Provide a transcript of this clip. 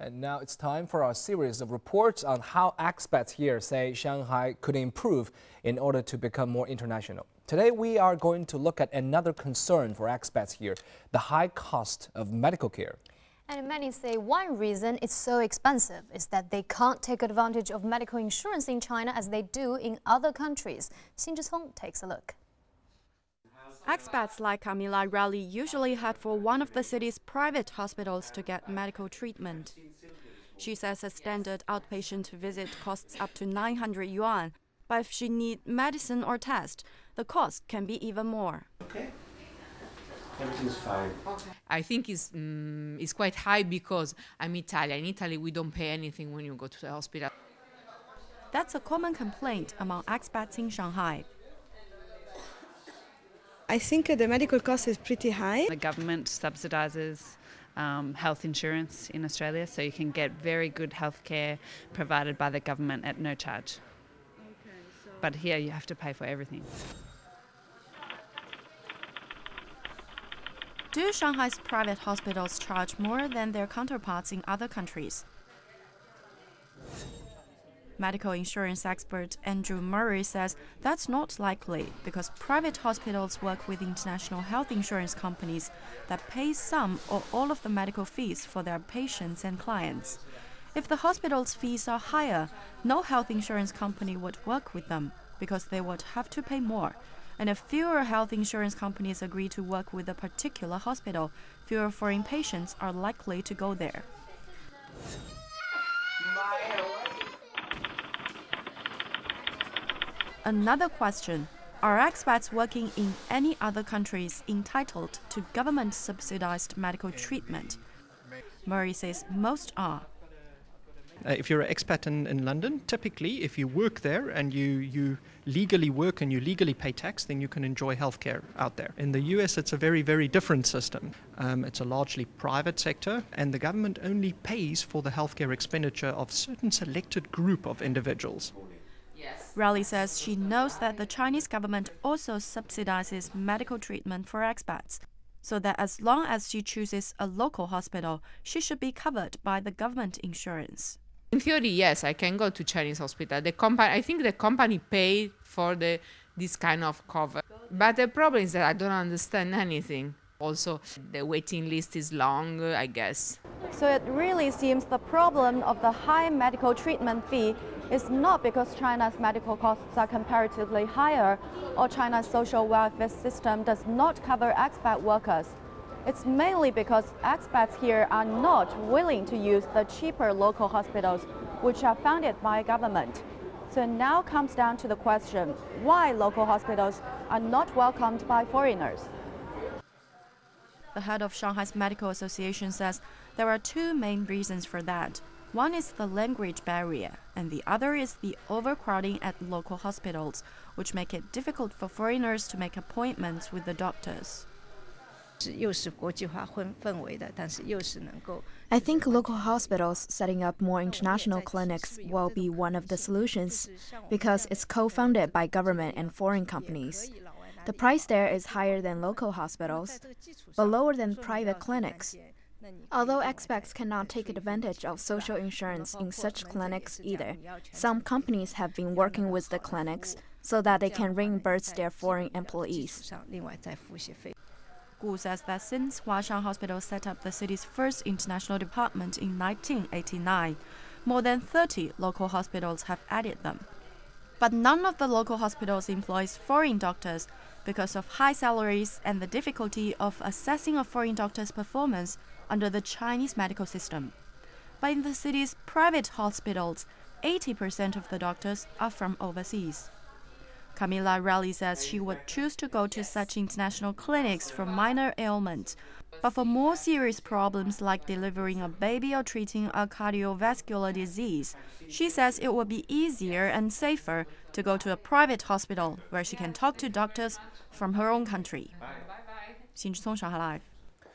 And now it's time for our series of reports on how expats here say Shanghai could improve in order to become more international. Today we are going to look at another concern for expats here, the high cost of medical care. And many say one reason it's so expensive is that they can't take advantage of medical insurance in China as they do in other countries. Xin Zhihong takes a look. Expats like Camila Rally usually head for one of the city's private hospitals to get medical treatment. She says a standard outpatient visit costs up to 900 yuan, but if she needs medicine or test, the cost can be even more. Okay. Everything's fine. Okay. I think it's quite high because I'm Italian. In Italy, we don't pay anything when you go to the hospital. That's a common complaint among expats in Shanghai. I think the medical cost is pretty high. The government subsidises health insurance in Australia, so you can get very good health care provided by the government at no charge. But here you have to pay for everything. Do Shanghai's private hospitals charge more than their counterparts in other countries? Medical insurance expert Andrew Murray says that's not likely because private hospitals work with international health insurance companies that pay some or all of the medical fees for their patients and clients. If the hospital's fees are higher, no health insurance company would work with them because they would have to pay more. And if fewer health insurance companies agree to work with a particular hospital, fewer foreign patients are likely to go there. Another question, are expats working in any other countries entitled to government-subsidized medical treatment? Murray says most are. If you're an expat in London, typically if you work there and you legally work and you legally pay tax, then you can enjoy healthcare out there. In the US, it's a very, very different system. It's a largely private sector, and the government only pays for the healthcare expenditure of certain selected group of individuals. Raleigh says she knows that the Chinese government also subsidizes medical treatment for expats, so that as long as she chooses a local hospital, she should be covered by the government insurance. In theory, yes, I can go to Chinese hospital. I think the company paid for this kind of cover. But the problem is that I don't understand anything. Also, the waiting list is long, I guess. So it really seems the problem of the high medical treatment fee is not because China's medical costs are comparatively higher or China's social welfare system does not cover expat workers. It's mainly because expats here are not willing to use the cheaper local hospitals which are funded by government. So it now comes down to the question, why local hospitals are not welcomed by foreigners? The head of Shanghai's Medical Association says there are two main reasons for that. One is the language barrier, and the other is the overcrowding at local hospitals, which make it difficult for foreigners to make appointments with the doctors. I think local hospitals setting up more international clinics will be one of the solutions, because it's co-funded by government and foreign companies. The price there is higher than local hospitals, but lower than private clinics. Although expats cannot take advantage of social insurance in such clinics either, some companies have been working with the clinics so that they can reimburse their foreign employees. Gu says that since Huashan Hospital set up the city's first international department in 1989, more than 30 local hospitals have added them. But none of the local hospitals employs foreign doctors because of high salaries and the difficulty of assessing a foreign doctor's performance under the Chinese medical system. But in the city's private hospitals, 80% of the doctors are from overseas. Camila Rally says she would choose to go to such international clinics for minor ailments, but for more serious problems like delivering a baby or treating a cardiovascular disease, she says it would be easier and safer to go to a private hospital where she can talk to doctors from her own country. Xin Zhihong, Shanghai Live.